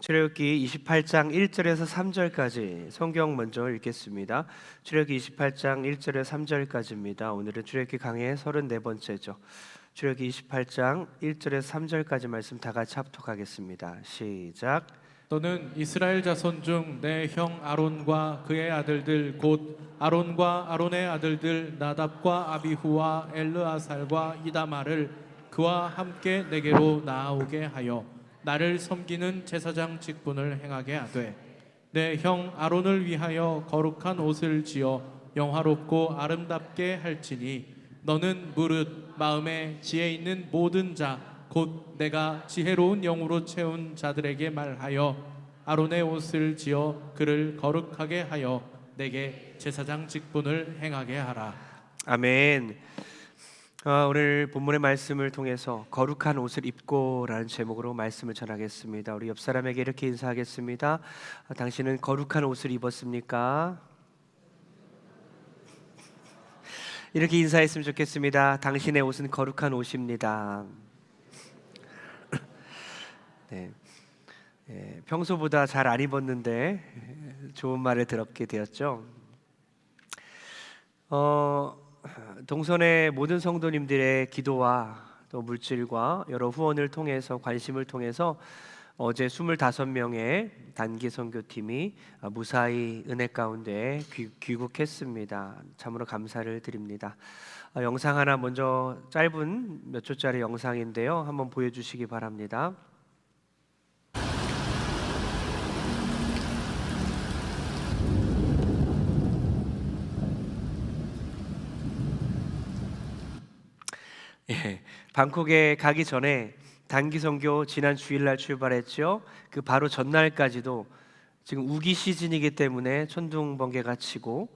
출애굽기 28장 1절에서 3절까지 성경 먼저 읽겠습니다. 출애굽기 28장 1절에서 3절까지입니다. 오늘은 출애굽기 강의 34번째죠. 출애굽기 28장 1절에서 3절까지 말씀 다 같이 합독하겠습니다. 시작. 너는 이스라엘 자손 중 내 형 아론과 그의 아들들 곧 아론과 아론의 아들들 나답과 아비후와 엘르아살과 이다말을 그와 함께 내게로 나아오게 하여 나를 섬기는 제사장 직분을 행하게 하되 내 형 아론을 위하여 거룩한 옷을 지어 영화롭고 아름답게 할지니 너는 무릇 마음에 지혜 있는 모든 자 곧 내가 지혜로운 영으로 채운 자들에게 말하여 아론의 옷을 지어 그를 거룩하게 하여 내게 제사장 직분을 행하게 하라. 아멘. 오늘 본문의 말씀을 통해서 거룩한 옷을 입고라는 제목으로 말씀을 전하겠습니다. 우리 옆 사람에게 이렇게 인사하겠습니다. 당신은 거룩한 옷을 입었습니까? 이렇게 인사했으면 좋겠습니다. 당신의 옷은 거룩한 옷입니다. 네. 평소보다 잘 안 입었는데 좋은 말을 들었게 되었죠. 동선의 모든 성도님들의 기도와 또 물질과 여러 후원을 통해서 관심을 통해서 어제 25명의 단기 선교팀이 무사히 은혜 가운데 귀국했습니다. 참으로 감사를 드립니다. 영상 하나 먼저 짧은 몇 초짜리 영상인데요. 한번 보여주시기 바랍니다. 방콕에 가기 전에 단기 선교 지난 주일날 출발했죠. 그 바로 전날까지도 지금 우기 시즌이기 때문에 천둥 번개가 치고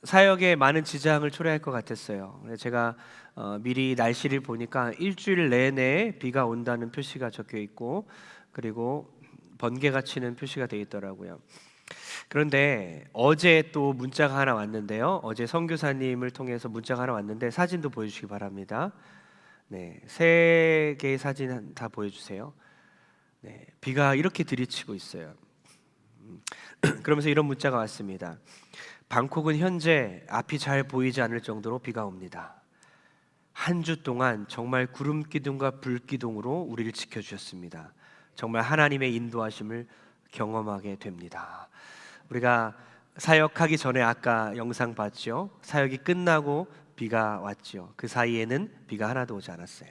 사역에 많은 지장을 초래할 것 같았어요. 제가 미리 날씨를 보니까 일주일 내내 비가 온다는 표시가 적혀 있고 그리고 번개가 치는 표시가 되어 있더라고요. 그런데 어제 또 문자가 하나 왔는데요. 어제 선교사님을 통해서 문자가 하나 왔는데 사진도 보여주시기 바랍니다. 네, 3개의 사진 다 보여주세요. 네, 비가 이렇게 들이치고 있어요. 그러면서 이런 문자가 왔습니다. 방콕은 현재 앞이 잘 보이지 않을 정도로 비가 옵니다. 한 주 동안 정말 구름 기둥과 불 기둥으로 우리를 지켜주셨습니다. 정말 하나님의 인도하심을 경험하게 됩니다. 우리가 사역하기 전에 아까 영상 봤죠. 사역이 끝나고 비가 왔죠. 그 사이에는 비가 하나도 오지 않았어요.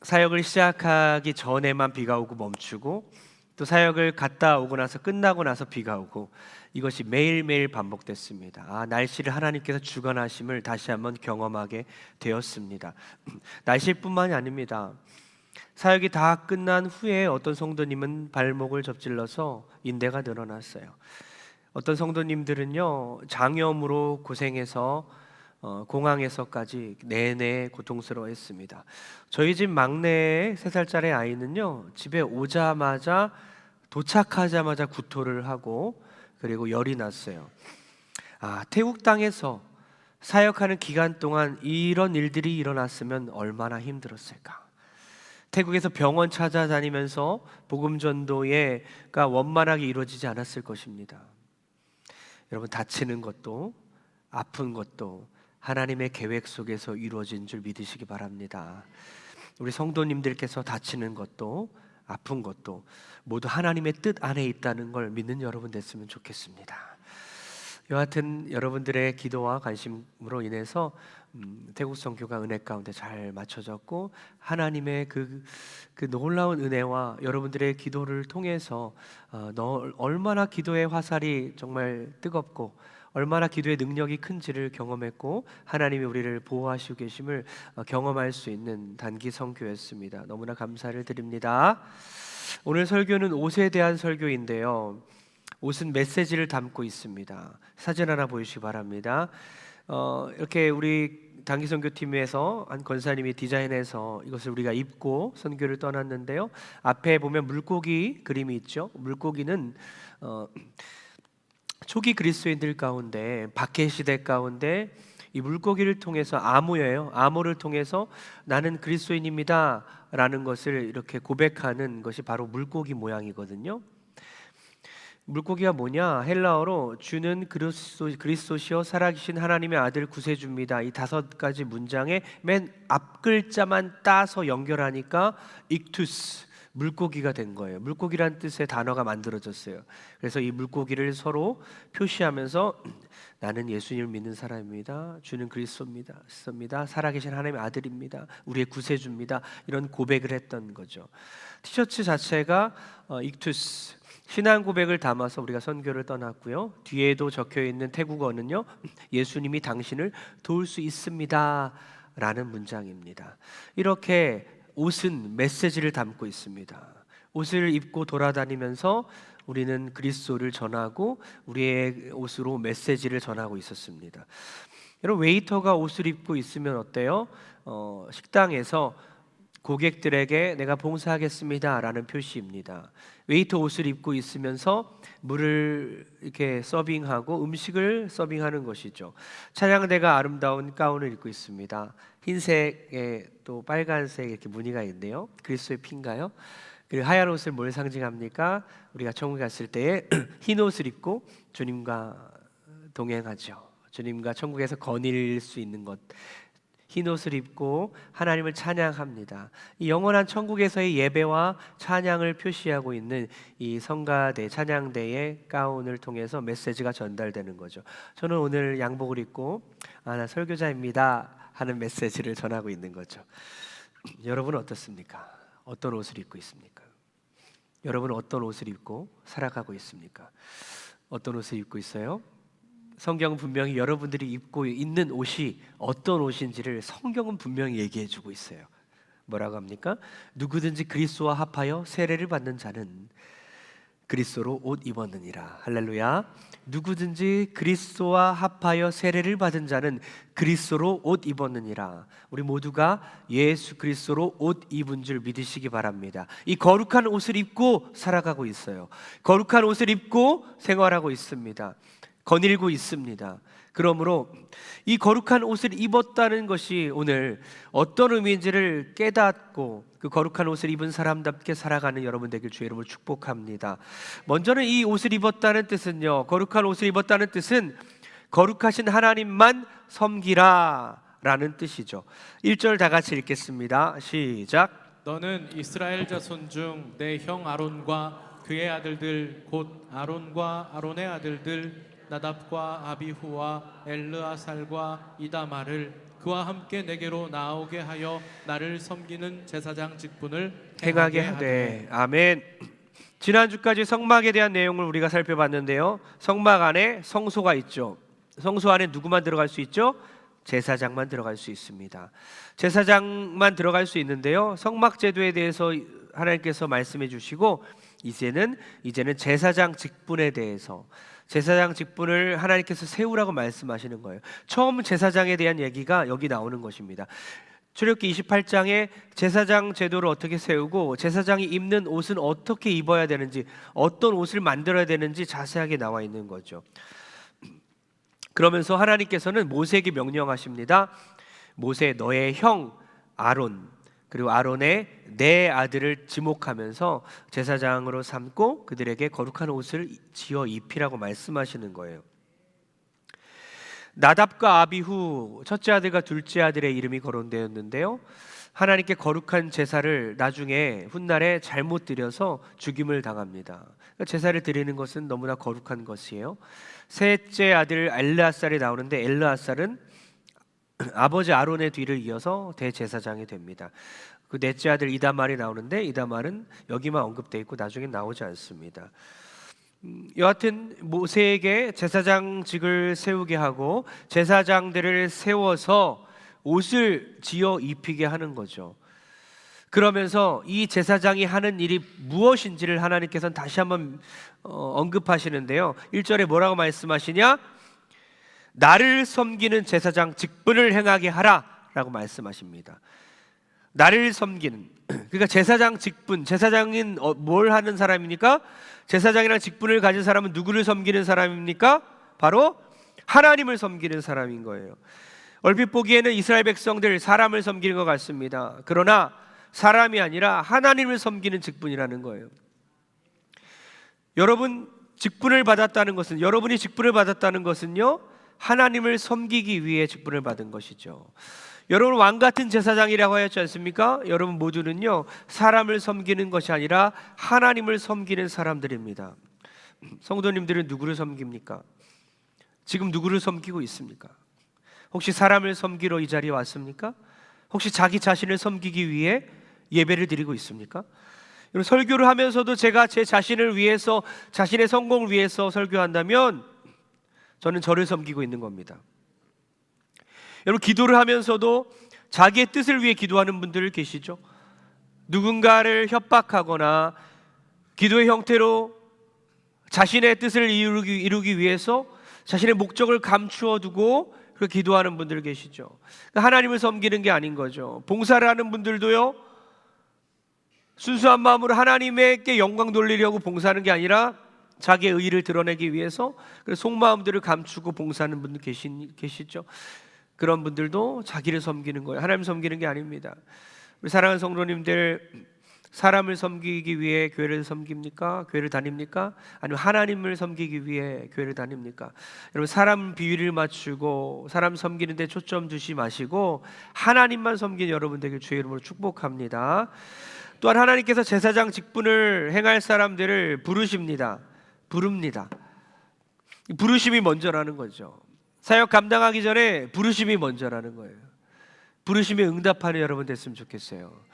사역을 시작하기 전에만 비가 오고 멈추고 또 사역을 갔다 오고 나서 끝나고 나서 비가 오고 이것이 매일매일 반복됐습니다. 날씨를 하나님께서 주관하심을 다시 한번 경험하게 되었습니다. 날씨뿐만이 아닙니다. 사역이 다 끝난 후에 어떤 성도님은 발목을 접질러서 인대가 늘어났어요. 어떤 성도님들은요 장염으로 고생해서 공항에서까지 내내 고통스러워했습니다. 저희 집 막내 3살짜리 아이는요 집에 오자마자 도착하자마자 구토를 하고 그리고 열이 났어요. 태국 땅에서 사역하는 기간 동안 이런 일들이 일어났으면 얼마나 힘들었을까. 태국에서 병원 찾아다니면서 복음 전도가 원만하게 이루어지지 않았을 것입니다. 여러분, 다치는 것도 아픈 것도 하나님의 계획 속에서 이루어진 줄 믿으시기 바랍니다. 우리 성도님들께서 다치는 것도 아픈 것도 모두 하나님의 뜻 안에 있다는 걸 믿는 여러분 됐으면 좋겠습니다. 여하튼 여러분들의 기도와 관심으로 인해서 태국 선교가 은혜 가운데 잘 맞춰졌고 하나님의 그 놀라운 은혜와 여러분들의 기도를 통해서 얼마나 기도의 화살이 정말 뜨겁고 얼마나 기도의 능력이 큰지를 경험했고 하나님이 우리를 보호하시고 계심을 경험할 수 있는 단기 선교였습니다. 너무나 감사를 드립니다. 오늘 설교는 옷에 대한 설교인데요. 옷은 메시지를 담고 있습니다. 사진 하나 보여주시기 바랍니다. 이렇게 우리 단기 선교팀에서 한 권사님이 디자인해서 이것을 우리가 입고 선교를 떠났는데요. 앞에 보면 물고기 그림이 있죠. 물고기는 초기 그리스도인들 가운데 박해 시대 가운데 이 물고기를 통해서 암호예요. 암호를 통해서 나는 그리스도인입니다 라는 것을 이렇게 고백하는 것이 바로 물고기 모양이거든요. 물고기가 뭐냐? 헬라어로 주는 그리스도시요 살아계신 하나님의 아들 구세주입니다. 이 5가지 문장의 맨 앞 글자만 따서 연결하니까 익투스, 물고기가 된 거예요. 물고기란 뜻의 단어가 만들어졌어요. 그래서 이 물고기를 서로 표시하면서 나는 예수님을 믿는 사람입니다. 주는 그리스도입니다. 살아계신 하나님의 아들입니다. 우리의 구세주입니다. 이런 고백을 했던 거죠. 티셔츠 자체가 익투스, 신앙 고백을 담아서 우리가 선교를 떠났고요. 뒤에도 적혀 있는 태국어는요, 예수님이 당신을 도울 수 있습니다 라는 문장입니다. 이렇게 옷은 메시지를 담고 있습니다. 옷을 입고 돌아다니면서 우리는 그리스도를 전하고 우리의 옷으로 메시지를 전하고 있었습니다. 여러분, 웨이터가 옷을 입고 있으면 어때요? 식당에서 고객들에게 내가 봉사하겠습니다 라는 표시입니다. 웨이터 옷을 입고 있으면서 물을 이렇게 서빙하고 음식을 서빙하는 것이죠. 찬양대가 아름다운 가운을 입고 있습니다. 흰색에 또 빨간색 이렇게 무늬가 있네요. 그리스도의 피인가요? 그리고 하얀 옷을 뭘 상징합니까? 우리가 천국에 갔을 때에 흰 옷을 입고 주님과 동행하죠. 주님과 천국에서 거닐 수 있는 것, 흰 옷을 입고 하나님을 찬양합니다. 이 영원한 천국에서의 예배와 찬양을 표시하고 있는 이 성가대, 찬양대의 가운을 통해서 메시지가 전달되는 거죠. 저는 오늘 양복을 입고 나 설교자입니다 하는 메시지를 전하고 있는 거죠. 여러분은 어떻습니까? 어떤 옷을 입고 있습니까? 여러분은 어떤 옷을 입고 살아가고 있습니까? 어떤 옷을 입고 있어요? 성경은 분명히 여러분들이 입고 있는 옷이 어떤 옷인지를 성경은 분명히 얘기해 주고 있어요. 뭐라고 합니까? 누구든지 그리스도와 합하여 세례를 받는 자는 그리스도로 옷 입었느니라. 할렐루야. 누구든지 그리스도와 합하여 세례를 받은 자는 그리스도로 옷 입었느니라. 우리 모두가 예수 그리스도로 옷 입은 줄 믿으시기 바랍니다. 이 거룩한 옷을 입고 살아가고 있어요. 거룩한 옷을 입고 생활하고 있습니다. 거닐고 있습니다. 그러므로 이 거룩한 옷을 입었다는 것이 오늘 어떤 의미인지를 깨닫고 그 거룩한 옷을 입은 사람답게 살아가는 여러분 되길 주의 이름으로 축복합니다. 먼저는 이 옷을 입었다는 뜻은요, 거룩한 옷을 입었다는 뜻은 거룩하신 하나님만 섬기라 라는 뜻이죠. 1절 다 같이 읽겠습니다. 시작. 너는 이스라엘 자손 중 내 형 아론과 그의 아들들 곧 아론과 아론의 아들들 나답과 아비후와 엘르아살과 이다말을 그와 함께 내게로 나오게 하여 나를 섬기는 제사장 직분을 행하게 하되. 아멘. 지난주까지 성막에 대한 내용을 우리가 살펴봤는데요, 성막 안에 성소가 있죠. 성소 안에 누구만 들어갈 수 있죠? 제사장만 들어갈 수 있습니다. 제사장만 들어갈 수 있는데요, 성막 제도에 대해서 하나님께서 말씀해 주시고 이제는 제사장 직분에 대해서, 제사장 직분을 하나님께서 세우라고 말씀하시는 거예요. 처음 제사장에 대한 얘기가 여기 나오는 것입니다. 출애굽기 28장에 제사장 제도를 어떻게 세우고 제사장이 입는 옷은 어떻게 입어야 되는지, 어떤 옷을 만들어야 되는지 자세하게 나와 있는 거죠. 그러면서 하나님께서는 모세에게 명령하십니다. 모세, 너의 형 아론, 그리고 아론의 네 아들을 지목하면서 제사장으로 삼고 그들에게 거룩한 옷을 지어 입히라고 말씀하시는 거예요. 나답과 아비후, 첫째 아들과 둘째 아들의 이름이 거론되었는데요, 하나님께 거룩한 제사를 나중에 훗날에 잘못 드려서 죽임을 당합니다. 제사를 드리는 것은 너무나 거룩한 것이에요. 셋째 아들 엘르아살이 나오는데 엘르아살은 아버지 아론의 뒤를 이어서 대제사장이 됩니다. 그 넷째 아들 이다말이 나오는데 이다말은 여기만 언급되어 있고 나중에 나오지 않습니다. 여하튼 모세에게 제사장직을 세우게 하고 제사장들을 세워서 옷을 지어 입히게 하는 거죠. 그러면서 이 제사장이 하는 일이 무엇인지를 하나님께서는 다시 한번 언급하시는데요, 1절에 뭐라고 말씀하시냐? 나를 섬기는 제사장 직분을 행하게 하라 라고 말씀하십니다. 나를 섬기는, 그러니까 제사장 직분, 제사장인 뭘 하는 사람입니까? 제사장이라는 직분을 가진 사람은 누구를 섬기는 사람입니까? 바로 하나님을 섬기는 사람인 거예요. 얼핏 보기에는 이스라엘 백성들 사람을 섬기는 것 같습니다. 그러나 사람이 아니라 하나님을 섬기는 직분이라는 거예요. 여러분이 직분을 받았다는 것은요, 하나님을 섬기기 위해 직분을 받은 것이죠. 여러분 왕 같은 제사장이라고 하였지 않습니까? 여러분 모두는요, 사람을 섬기는 것이 아니라 하나님을 섬기는 사람들입니다. 성도님들은 누구를 섬깁니까? 지금 누구를 섬기고 있습니까? 혹시 사람을 섬기러 이 자리에 왔습니까? 혹시 자기 자신을 섬기기 위해 예배를 드리고 있습니까? 여러분, 설교를 하면서도 제가 제 자신을 위해서, 자신의 성공을 위해서 설교한다면 저는 저를 섬기고 있는 겁니다. 여러분, 기도를 하면서도 자기의 뜻을 위해 기도하는 분들 계시죠? 누군가를 협박하거나 기도의 형태로 자신의 뜻을 이루기 위해서 자신의 목적을 감추어 두고 그렇게 기도하는 분들 계시죠. 하나님을 섬기는 게 아닌 거죠. 봉사를 하는 분들도요, 순수한 마음으로 하나님께 영광 돌리려고 봉사하는 게 아니라 자기의 의의를 드러내기 위해서 속마음들을 감추고 봉사하는 분들 계시죠. 그런 분들도 자기를 섬기는 거예요. 하나님 섬기는 게 아닙니다. 우리 사랑하는 성도님들, 사람을 섬기기 위해 교회를 섬깁니까? 교회를 다닙니까? 아니면 하나님을 섬기기 위해 교회를 다닙니까? 여러분, 사람 비위를 맞추고 사람 섬기는 데 초점 두지 마시고 하나님만 섬기는 여러분 되길 주의 이름으로 축복합니다. 또한 하나님께서 제사장 직분을 행할 사람들을 부릅니다. 부르심이 먼저라는 거죠. 사역 감당하기 전에 부르심이 먼저라는 거예요. 부르심에 응답하는 여러분 됐으면 좋겠어요.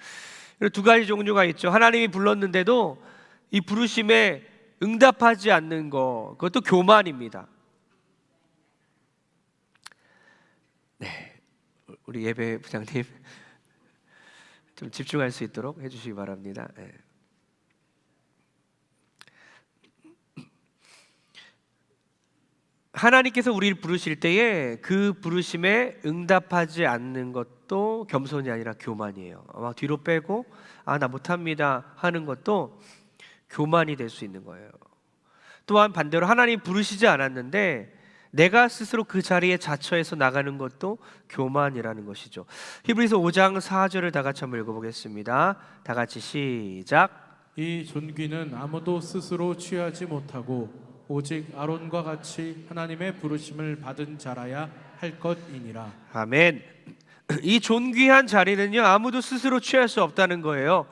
두 가지 종류가 있죠. 하나님이 불렀는데도 이 부르심에 응답하지 않는 것, 그것도 교만입니다. 네, 우리 예배 부장님 좀 집중할 수 있도록 해주시기 바랍니다. 네. 하나님께서 우리를 부르실 때에 그 부르심에 응답하지 않는 것도 겸손이 아니라 교만이에요. 막 뒤로 빼고 나 못합니다 하는 것도 교만이 될 수 있는 거예요. 또한 반대로 하나님 부르시지 않았는데 내가 스스로 그 자리에 자처해서 나가는 것도 교만이라는 것이죠. 히브리서 5장 4절을 다 같이 한번 읽어보겠습니다. 다 같이 시작. 이 존귀는 아무도 스스로 취하지 못하고 오직 아론과 같이 하나님의 부르심을 받은 자라야 할 것이니라. 아멘. 이 존귀한 자리는요, 아무도 스스로 취할 수 없다는 거예요.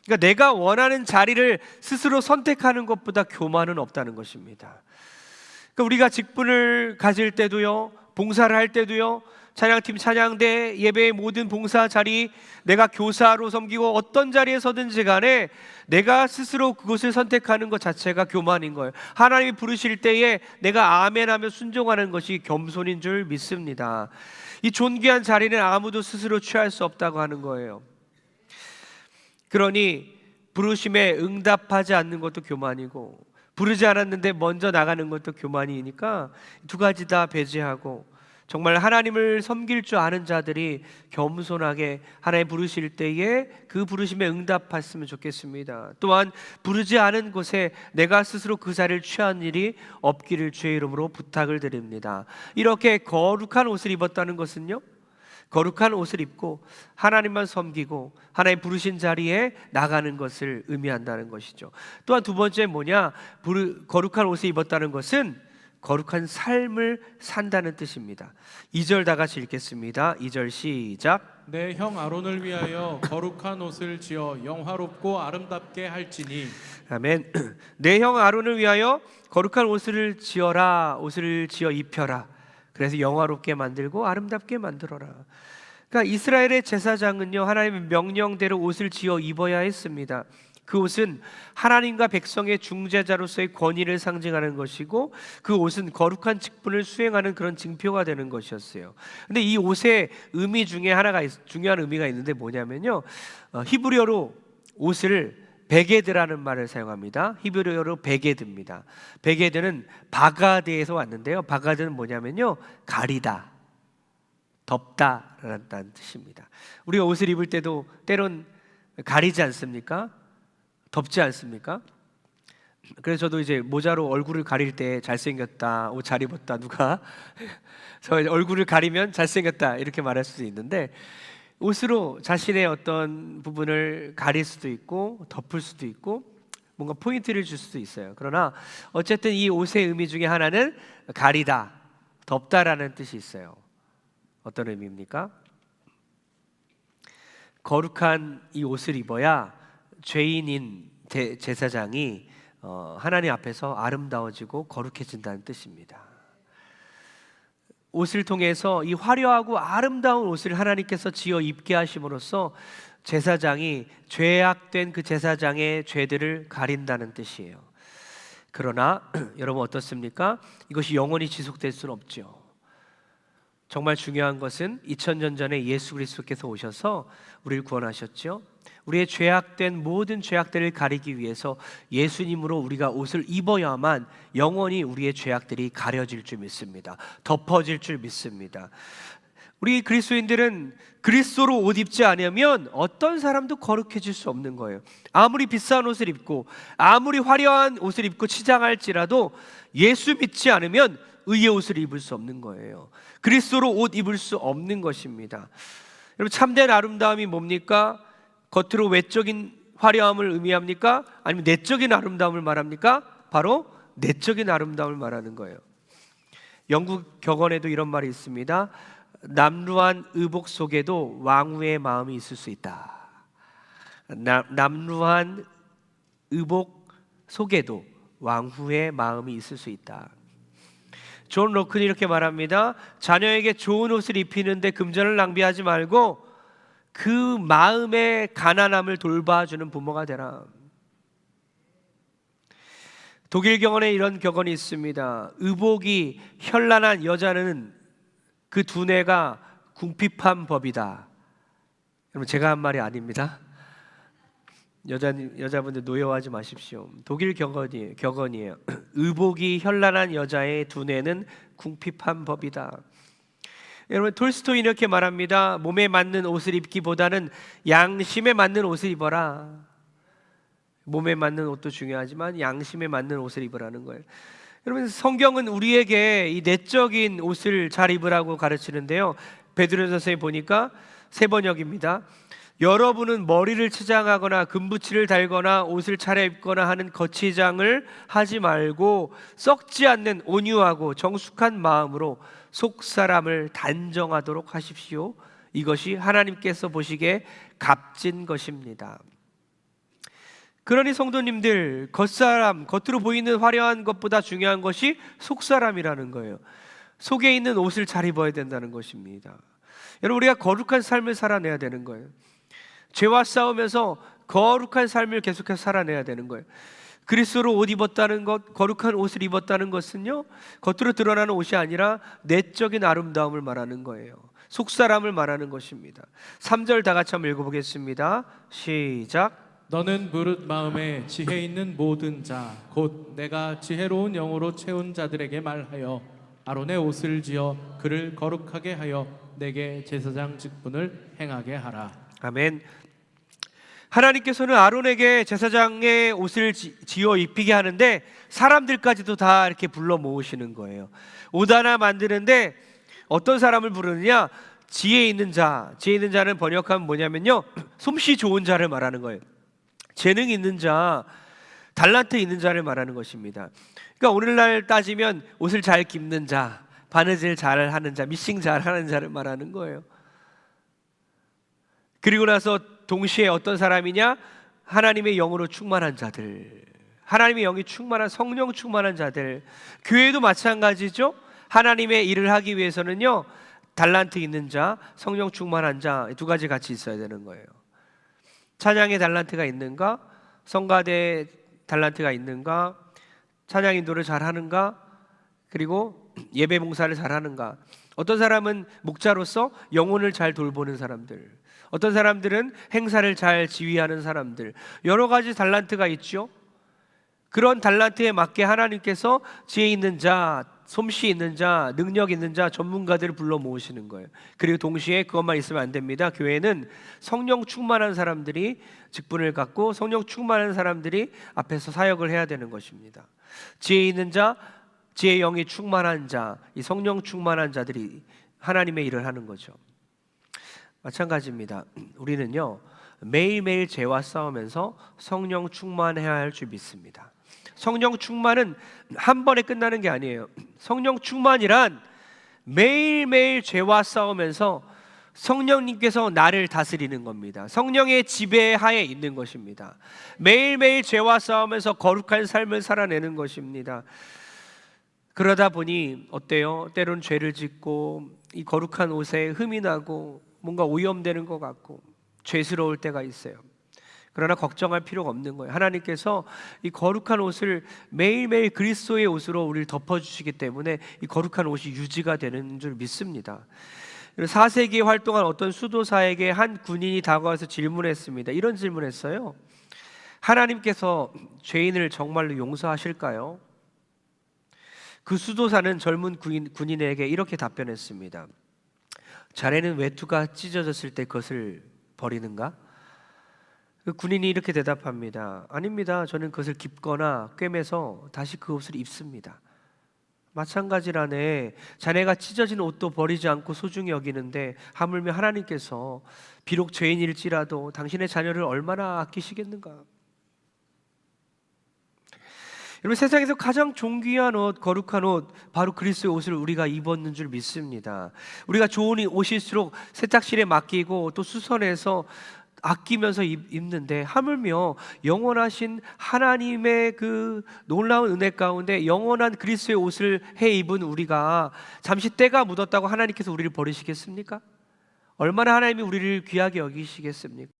그러니까 내가 원하는 자리를 스스로 선택하는 것보다 교만은 없다는 것입니다. 그러니까 우리가 직분을 가질 때도요, 봉사를 할 때도요, 찬양팀 찬양대 예배의 모든 봉사 자리, 내가 교사로 섬기고 어떤 자리에 서든지 간에 내가 스스로 그것을 선택하는 것 자체가 교만인 거예요. 하나님이 부르실 때에 내가 아멘하며 순종하는 것이 겸손인 줄 믿습니다. 이 존귀한 자리는 아무도 스스로 취할 수 없다고 하는 거예요. 그러니 부르심에 응답하지 않는 것도 교만이고 부르지 않았는데 먼저 나가는 것도 교만이니까 두 가지 다 배제하고 정말 하나님을 섬길 줄 아는 자들이 겸손하게 하나님 부르실 때에 그 부르심에 응답했으면 좋겠습니다. 또한 부르지 않은 곳에 내가 스스로 그 자리를 취한 일이 없기를 주의 이름으로 부탁을 드립니다. 이렇게 거룩한 옷을 입었다는 것은요, 거룩한 옷을 입고 하나님만 섬기고 하나님 부르신 자리에 나가는 것을 의미한다는 것이죠. 또한 두 번째 뭐냐, 거룩한 옷을 입었다는 것은 거룩한 삶을 산다는 뜻입니다. 2절 다 같이 읽겠습니다. 2절 시작. 내 형 아론을 위하여 거룩한 옷을 지어 영화롭고 아름답게 할지니. 아멘. 내 형 아론을 위하여 거룩한 옷을 지어라. 옷을 지어 입혀라. 그래서 영화롭게 만들고 아름답게 만들어라. 그러니까 이스라엘의 제사장은요, 하나님의 명령대로 옷을 지어 입어야 했습니다. 그 옷은 하나님과 백성의 중재자로서의 권위를 상징하는 것이고 그 옷은 거룩한 직분을 수행하는 그런 징표가 되는 것이었어요. 근데 이 옷의 의미 중에 하나가 중요한 의미가 있는데 뭐냐면요, 히브리어로 옷을 베게드라는 말을 사용합니다. 히브리어로 베게드입니다. 베게드는 바가드에서 왔는데요, 바가드는 뭐냐면요, 가리다, 덮다라는 뜻입니다. 우리가 옷을 입을 때도 때론 가리지 않습니까? 덥지 않습니까? 그래서 저도 이제 모자로 얼굴을 가릴 때 잘생겼다, 옷 잘 입었다, 누가 저 얼굴을 가리면 잘생겼다 이렇게 말할 수도 있는데, 옷으로 자신의 어떤 부분을 가릴 수도 있고 덮을 수도 있고 뭔가 포인트를 줄 수도 있어요. 그러나 어쨌든 이 옷의 의미 중에 하나는 가리다, 덮다라는 뜻이 있어요. 어떤 의미입니까? 거룩한 이 옷을 입어야 죄인인 제사장이 하나님 앞에서 아름다워지고 거룩해진다는 뜻입니다. 옷을 통해서 이 화려하고 아름다운 옷을 하나님께서 지어 입게 하심으로써 제사장이 죄악된 그 제사장의 죄들을 가린다는 뜻이에요. 그러나 여러분 어떻습니까? 이것이 영원히 지속될 수는 없죠. 정말 중요한 것은 2000년 전에 예수 그리스도께서 오셔서 우리를 구원하셨죠. 우리의 죄악된 모든 죄악들을 가리기 위해서 예수님으로 우리가 옷을 입어야만 영원히 우리의 죄악들이 가려질 줄 믿습니다. 덮어질 줄 믿습니다. 우리 그리스도인들은 그리스도로 옷 입지 않으면 어떤 사람도 거룩해질 수 없는 거예요. 아무리 비싼 옷을 입고 아무리 화려한 옷을 입고 치장할지라도 예수 믿지 않으면 의의 옷을 입을 수 없는 거예요. 그리스도로 옷 입을 수 없는 것입니다. 여러분, 참된 아름다움이 뭡니까? 겉으로 외적인 화려함을 의미합니까? 아니면 내적인 아름다움을 말합니까? 바로 내적인 아름다움을 말하는 거예요. 영국 격언에도 이런 말이 있습니다. 남루한 의복 속에도 왕후의 마음이 있을 수 있다. 남루한 의복 속에도 왕후의 마음이 있을 수 있다. 존 로큰이 이렇게 말합니다. 자녀에게 좋은 옷을 입히는데 금전을 낭비하지 말고 그 마음의 가난함을 돌봐주는 부모가 되라. 독일 격언에 이런 격언이 있습니다. 의복이 현란한 여자는 그 두뇌가 궁핍한 법이다. 여러분, 제가 한 말이 아닙니다. 여자분들 노여워하지 마십시오. 독일 격언이에요. 의복이 현란한 여자의 두뇌는 궁핍한 법이다. 여러분, 톨스토이는 이렇게 말합니다. 몸에 맞는 옷을 입기보다는 양심에 맞는 옷을 입어라. 몸에 맞는 옷도 중요하지만 양심에 맞는 옷을 입으라는 거예요. 여러분, 성경은 우리에게 이 내적인 옷을 잘 입으라고 가르치는데요. 베드로전서에 보니까 세 번역입니다. 여러분은 머리를 치장하거나 금붙이를 달거나 옷을 차려입거나 하는 거치장을 하지 말고 썩지 않는 온유하고 정숙한 마음으로 속사람을 단정하도록 하십시오. 이것이 하나님께서 보시기에 값진 것입니다. 그러니 성도님들, 겉사람, 겉으로 보이는 화려한 것보다 중요한 것이 속사람이라는 거예요. 속에 있는 옷을 잘 입어야 된다는 것입니다. 여러분, 우리가 거룩한 삶을 살아내야 되는 거예요. 죄와 싸우면서 거룩한 삶을 계속해서 살아내야 되는 거예요. 그리스도로 옷 입었다는 것, 거룩한 옷을 입었다는 것은요, 겉으로 드러나는 옷이 아니라 내적인 아름다움을 말하는 거예요. 속사람을 말하는 것입니다. 3절 다 같이 한번 읽어보겠습니다. 시작. 너는 무릇 마음에 지혜 있는 모든 자 곧 내가 지혜로운 영으로 채운 자들에게 말하여 아론의 옷을 지어 그를 거룩하게 하여 내게 제사장 직분을 행하게 하라. 아멘. 하나님께서는 아론에게 제사장의 옷을 지어 입히게 하는데 사람들까지도 다 이렇게 불러 모으시는 거예요. 옷 하나 만드는데 어떤 사람을 부르느냐? 지혜 있는 자. 지혜 있는 자는 번역하면 뭐냐면요, 솜씨 좋은 자를 말하는 거예요. 재능 있는 자, 달란트 있는 자를 말하는 것입니다. 그러니까 오늘날 따지면 옷을 잘 깁는 자, 바느질 잘 하는 자, 미싱 잘 하는 자를 말하는 거예요. 그리고 나서 동시에 어떤 사람이냐? 하나님의 영으로 충만한 자들, 하나님의 영이 충만한, 성령 충만한 자들. 교회도 마찬가지죠. 하나님의 일을 하기 위해서는요, 달란트 있는 자, 성령 충만한 자, 두 가지 같이 있어야 되는 거예요. 찬양의 달란트가 있는가? 성가대 달란트가 있는가? 찬양 인도를 잘하는가? 그리고 예배 봉사를 잘하는가? 어떤 사람은 목자로서 영혼을 잘 돌보는 사람들, 어떤 사람들은 행사를 잘 지휘하는 사람들, 여러 가지 달란트가 있죠. 그런 달란트에 맞게 하나님께서 지혜 있는 자, 솜씨 있는 자, 능력 있는 자, 전문가들을 불러 모으시는 거예요. 그리고 동시에 그것만 있으면 안 됩니다. 교회는 성령 충만한 사람들이 직분을 갖고 성령 충만한 사람들이 앞에서 사역을 해야 되는 것입니다. 지혜 있는 자, 지혜 영이 충만한 자, 이 성령 충만한 자들이 하나님의 일을 하는 거죠. 마찬가지입니다. 우리는요, 매일매일 죄와 싸우면서 성령 충만해야 할 줄 믿습니다. 성령 충만은 한 번에 끝나는 게 아니에요. 성령 충만이란 매일매일 죄와 싸우면서 성령님께서 나를 다스리는 겁니다. 성령의 지배하에 있는 것입니다. 매일매일 죄와 싸우면서 거룩한 삶을 살아내는 것입니다. 그러다 보니 어때요? 때론 죄를 짓고 이 거룩한 옷에 흠이 나고 뭔가 오염되는 것 같고 죄스러울 때가 있어요. 그러나 걱정할 필요가 없는 거예요. 하나님께서 이 거룩한 옷을 매일매일 그리스도의 옷으로 우리를 덮어주시기 때문에 이 거룩한 옷이 유지가 되는 줄 믿습니다. 4세기에 활동한 어떤 수도사에게 한 군인이 다가와서 질문했습니다. 이런 질문했어요. 하나님께서 죄인을 정말로 용서하실까요? 그 수도사는 젊은 군인에게 이렇게 답변했습니다. 자네는 외투가 찢어졌을 때 그것을 버리는가? 그 군인이 이렇게 대답합니다. 아닙니다. 저는 그것을 깁거나 꿰매서 다시 그 옷을 입습니다. 마찬가지라네. 자네가 찢어진 옷도 버리지 않고 소중히 여기는데 하물며 하나님께서 비록 죄인일지라도 당신의 자녀를 얼마나 아끼시겠는가? 여러분, 세상에서 가장 존귀한 옷, 거룩한 옷, 바로 그리스도의 옷을 우리가 입었는 줄 믿습니다. 우리가 좋은 옷일수록 세탁실에 맡기고 또 수선해서 아끼면서 입는데 하물며 영원하신 하나님의 그 놀라운 은혜 가운데 영원한 그리스도의 옷을 해 입은 우리가 잠시 때가 묻었다고 하나님께서 우리를 버리시겠습니까? 얼마나 하나님이 우리를 귀하게 여기시겠습니까?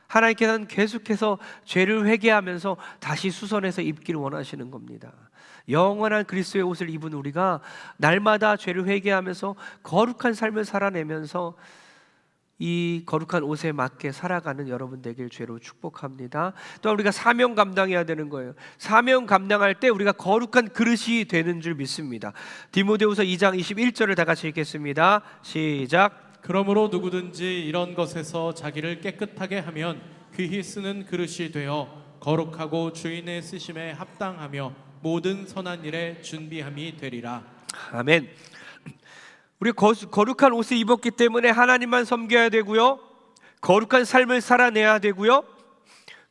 하나님께서는 계속해서 죄를 회개하면서 다시 수선해서 입기를 원하시는 겁니다. 영원한 그리스도의 옷을 입은 우리가 날마다 죄를 회개하면서 거룩한 삶을 살아내면서 이 거룩한 옷에 맞게 살아가는 여러분 되길 죄로 축복합니다. 또 우리가 사명 감당해야 되는 거예요. 사명 감당할 때 우리가 거룩한 그릇이 되는 줄 믿습니다. 디모데후서 2장 21절을 다 같이 읽겠습니다. 시작. 그러므로 누구든지 이런 것에서 자기를 깨끗하게 하면 귀히 쓰는 그릇이 되어 거룩하고 주인의 쓰심에 합당하며 모든 선한 일에 준비함이 되리라. 아멘. 우리 거룩한 옷을 입었기 때문에 하나님만 섬겨야 되고요, 거룩한 삶을 살아내야 되고요,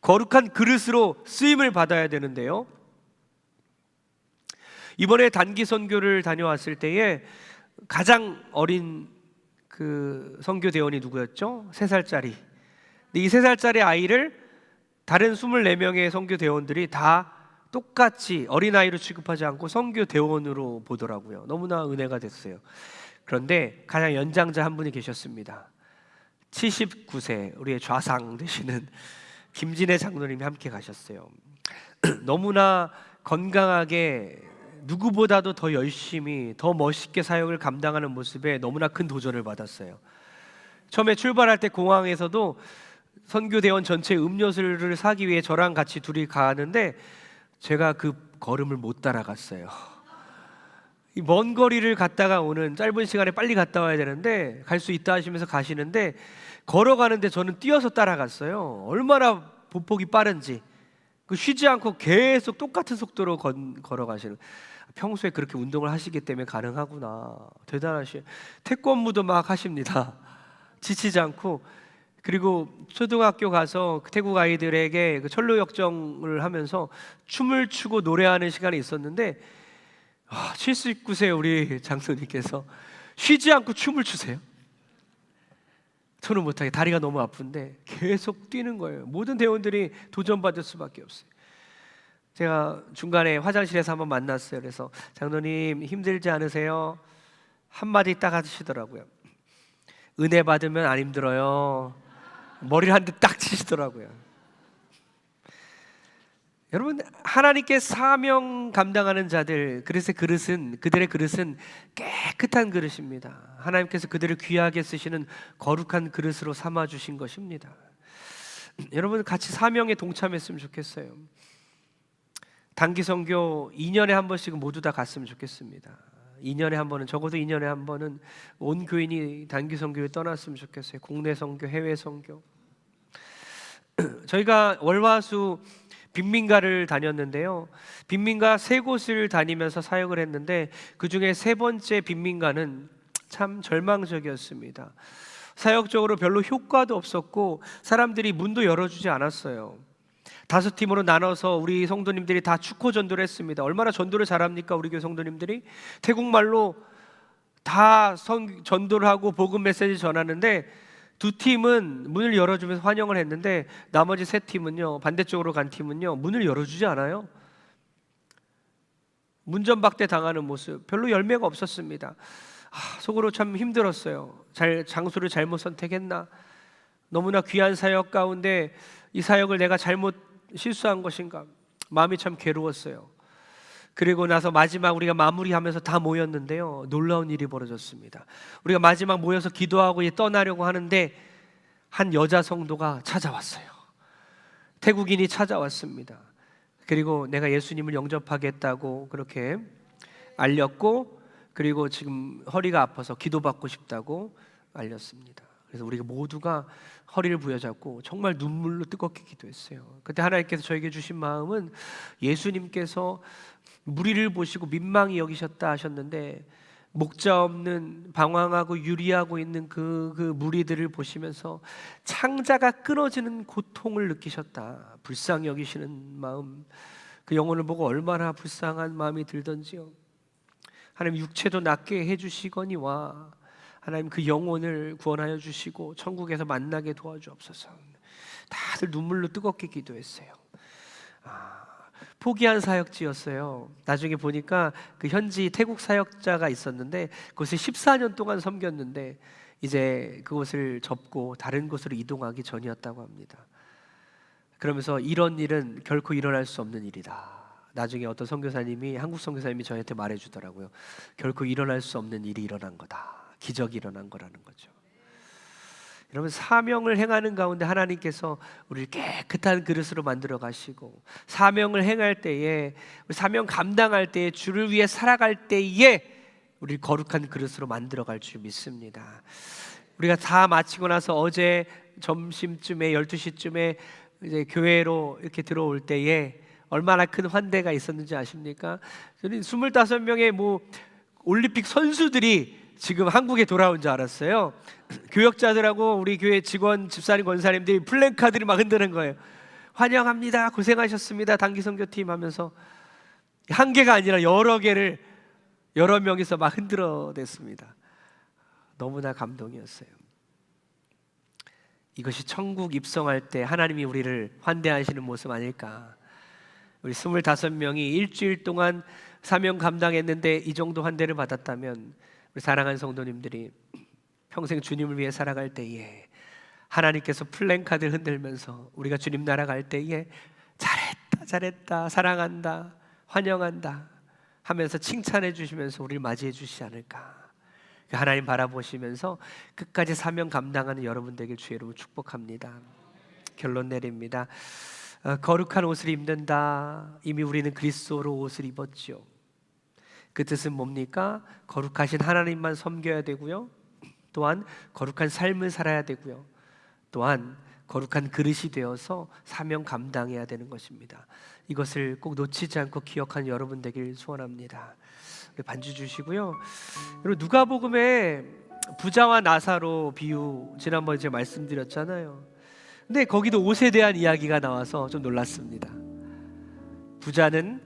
거룩한 그릇으로 쓰임을 받아야 되는데요, 이번에 단기 선교를 다녀왔을 때에 가장 어린 그 선교 대원이 누구였죠? 3살짜리. 근데 이 3살짜리 아이를 다른 24명의 선교 대원들이 다 똑같이 어린아이로 취급하지 않고 선교 대원으로 보더라고요. 너무나 은혜가 됐어요. 그런데 가장 연장자 한 분이 계셨습니다. 79세 우리의 좌상 되시는 김진애 장로님이 함께 가셨어요. 너무나 건강하게 누구보다도 더 열심히 더 멋있게 사역을 감당하는 모습에 너무나 큰 도전을 받았어요. 처음에 출발할 때 공항에서도 선교대원 전체 음료수를 사기 위해 저랑 같이 둘이 가는데 제가 그 걸음을 못 따라갔어요. 이 먼 거리를 갔다가 오는 짧은 시간에 빨리 갔다 와야 되는데 갈 수 있다 하시면서 가시는데 걸어가는데 저는 뛰어서 따라갔어요. 얼마나 보폭이 빠른지. 쉬지 않고 계속 똑같은 속도로 걸어가시는. 평소에 그렇게 운동을 하시기 때문에 가능하구나. 대단하시. 태권무도 막 하십니다. 지치지 않고. 그리고 초등학교 가서 태국 아이들에게 그 철로 역정을 하면서 춤을 추고 노래하는 시간이 있었는데 79세 우리 장로님께서 쉬지 않고 춤을 추세요. 저는 못하게 다리가 너무 아픈데 계속 뛰는 거예요. 모든 대원들이 도전받을 수밖에 없어요. 제가 중간에 화장실에서 한번 만났어요. 그래서 장로님 힘들지 않으세요? 한마디 딱 하시더라고요. 은혜 받으면 안 힘들어요. 머리를 한 대 딱 치시더라고요. 여러분, 하나님께 사명 감당하는 자들, 그들의 그릇은 깨끗한 그릇입니다. 하나님께서 그들을 귀하게 쓰시는 거룩한 그릇으로 삼아 주신 것입니다. 여러분, 같이 사명에 동참했으면 좋겠어요. 단기 선교 2년에 한 번씩은 모두 다 갔으면 좋겠습니다. 2년에 한 번은, 적어도 2년에 한 번은 온 교인이 단기 선교를 떠났으면 좋겠어요. 국내 선교, 해외 선교. 저희가 월화수 빈민가를 다녔는데요. 빈민가 3곳을 다니면서 사역을 했는데 그 중에 3번째 빈민가는 참 절망적이었습니다. 사역적으로 별로 효과도 없었고 사람들이 문도 열어주지 않았어요. 5팀으로 나눠서 우리 성도님들이 다 축호 전도를 했습니다. 얼마나 전도를 잘합니까? 우리 교회 성도님들이 태국말로 다 전도를 하고 복음 메시지 전하는데 2팀은 문을 열어주면서 환영을 했는데 나머지 3팀은요, 반대쪽으로 간 팀은요, 문을 열어주지 않아요. 문전박대 당하는 모습, 별로 열매가 없었습니다. 속으로 참 힘들었어요. 장소를 잘못 선택했나? 너무나 귀한 사역 가운데 이 사역을 내가 잘못 실수한 것인가? 마음이 참 괴로웠어요. 그리고 나서 마지막 우리가 마무리하면서 다 모였는데요, 놀라운 일이 벌어졌습니다. 우리가 마지막 모여서 기도하고 이제 떠나려고 하는데 한 여자 성도가 찾아왔어요. 태국인이 찾아왔습니다. 그리고 내가 예수님을 영접하겠다고 그렇게 알렸고, 그리고 지금 허리가 아파서 기도받고 싶다고 알렸습니다. 그래서 우리가 모두가 허리를 부여잡고 정말 눈물로 뜨겁게 기도했어요. 그때 하나님께서 저에게 주신 마음은 예수님께서 무리를 보시고 민망히 여기셨다 하셨는데 목자 없는 방황하고 유리하고 있는 그 무리들을 보시면서 창자가 끊어지는 고통을 느끼셨다. 불쌍히 여기시는 마음, 그 영혼을 보고 얼마나 불쌍한 마음이 들던지요. 하나님 육체도 낫게 해주시거니와 하나님 그 영혼을 구원하여 주시고 천국에서 만나게 도와주옵소서. 다들 눈물로 뜨겁게 기도했어요. 포기한 사역지였어요. 나중에 보니까 그 현지 태국 사역자가 있었는데 그곳에 14년 동안 섬겼는데 이제 그곳을 접고 다른 곳으로 이동하기 전이었다고 합니다. 그러면서 이런 일은 결코 일어날 수 없는 일이다. 나중에 어떤 선교사님이, 한국 선교사님이 저한테 말해주더라고요. 결코 일어날 수 없는 일이 일어난 거다. 기적이 일어난 거라는 거죠. 여러분, 사명을 행하는 가운데 하나님께서 우리를 깨끗한 그릇으로 만들어 가시고, 사명을 행할 때에, 사명 감당할 때에, 주를 위해 살아갈 때에 우리를 거룩한 그릇으로 만들어 갈 줄 믿습니다. 우리가 다 마치고 나서 어제 점심쯤에 12시쯤에 이제 교회로 이렇게 들어올 때에 얼마나 큰 환대가 있었는지 아십니까? 저는 25명의 올림픽 선수들이 지금 한국에 돌아온 줄 알았어요. 교역자들하고 우리 교회 직원, 집사님, 권사님들이 플랜카드를 막 흔드는 거예요. 환영합니다, 고생하셨습니다, 단기 선교팀 하면서 한 개가 아니라 여러 개를 여러 명이서 막 흔들어댔습니다. 너무나 감동이었어요. 이것이 천국 입성할 때 하나님이 우리를 환대하시는 모습 아닐까. 우리 25명이 일주일 동안 사명 감당했는데 이 정도 환대를 받았다면 우리 사랑하는 성도님들이 평생 주님을 위해 살아갈 때에 하나님께서 플랜카드를 흔들면서 우리가 주님 나라 갈 때에 잘했다, 잘했다, 사랑한다, 환영한다 하면서 칭찬해 주시면서 우리를 맞이해 주시지 않을까. 하나님 바라보시면서 끝까지 사명 감당하는 여러분 되길 주의 이름으로 축복합니다. 결론 내립니다. 거룩한 옷을 입는다. 이미 우리는 그리스도로 옷을 입었지요. 그 뜻은 뭡니까? 거룩하신 하나님만 섬겨야 되고요, 또한 거룩한 삶을 살아야 되고요, 또한 거룩한 그릇이 되어서 사명 감당해야 되는 것입니다. 이것을 꼭 놓치지 않고 기억하는 여러분 되길 소원합니다. 반주 주시고요. 그리고 누가복음에 부자와 나사로 비유 지난번에 제가 말씀드렸잖아요. 근데 거기도 옷에 대한 이야기가 나와서 좀 놀랐습니다. 부자는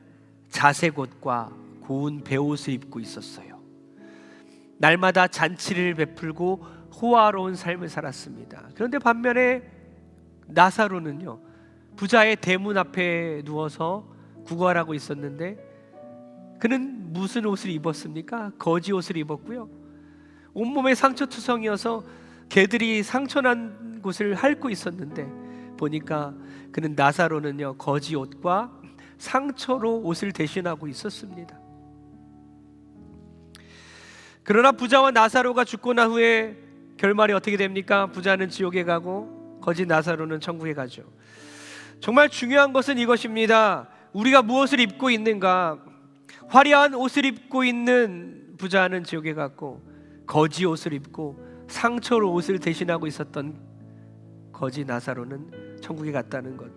자색 옷과 고운 베옷을 입고 있었어요. 날마다 잔치를 베풀고 호화로운 삶을 살았습니다. 그런데 반면에 나사로는요, 부자의 대문 앞에 누워서 구걸하고 있었는데 그는 무슨 옷을 입었습니까? 거지 옷을 입었고요, 온몸에 상처투성이어서 개들이 상처난 곳을 핥고 있었는데 보니까 그는, 나사로는요, 거지 옷과 상처로 옷을 대신하고 있었습니다. 그러나 부자와 나사로가 죽고 난 후에 결말이 어떻게 됩니까? 부자는 지옥에 가고 거지 나사로는 천국에 가죠. 정말 중요한 것은 이것입니다. 우리가 무엇을 입고 있는가? 화려한 옷을 입고 있는 부자는 지옥에 갔고, 거지 옷을 입고 상처로 옷을 대신하고 있었던 거지 나사로는 천국에 갔다는 것.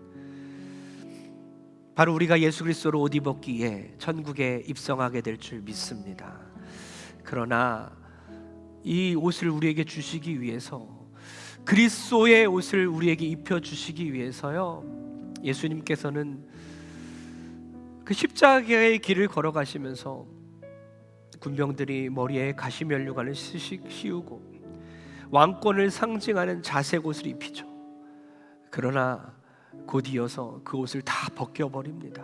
바로 우리가 예수 그리스도로 옷 입었기에 천국에 입성하게 될 줄 믿습니다. 그러나 이 옷을 우리에게 주시기 위해서, 그리스도의 옷을 우리에게 입혀 주시기 위해서요, 예수님께서는 그 십자가의 길을 걸어가시면서 군병들이 머리에 가시면류관을 씌우고 왕권을 상징하는 자색 옷을 입히죠. 그러나 곧 이어서 그 옷을 다 벗겨버립니다.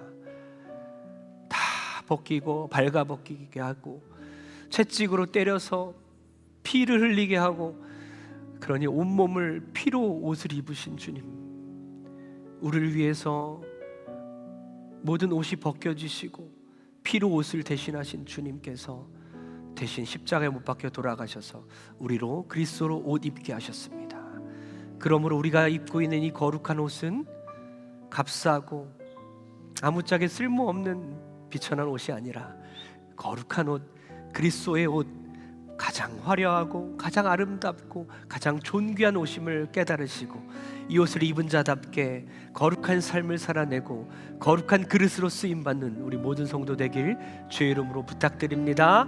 다 벗기고 발가벗기게 하고 채찍으로 때려서 피를 흘리게 하고, 그러니 온몸을 피로 옷을 입으신 주님, 우리를 위해서 모든 옷이 벗겨지시고 피로 옷을 대신하신 주님께서 대신 십자가에 못 박혀 돌아가셔서 우리로 그리스도로 옷 입게 하셨습니다. 그러므로 우리가 입고 있는 이 거룩한 옷은 값싸고 아무짝에 쓸모없는 비천한 옷이 아니라 거룩한 옷, 그리스도의 옷, 가장 화려하고 가장 아름답고 가장 존귀한 옷임을 깨달으시고 이 옷을 입은 자답게 거룩한 삶을 살아내고 거룩한 그릇으로 쓰임받는 우리 모든 성도 되길 주의 이름으로 부탁드립니다.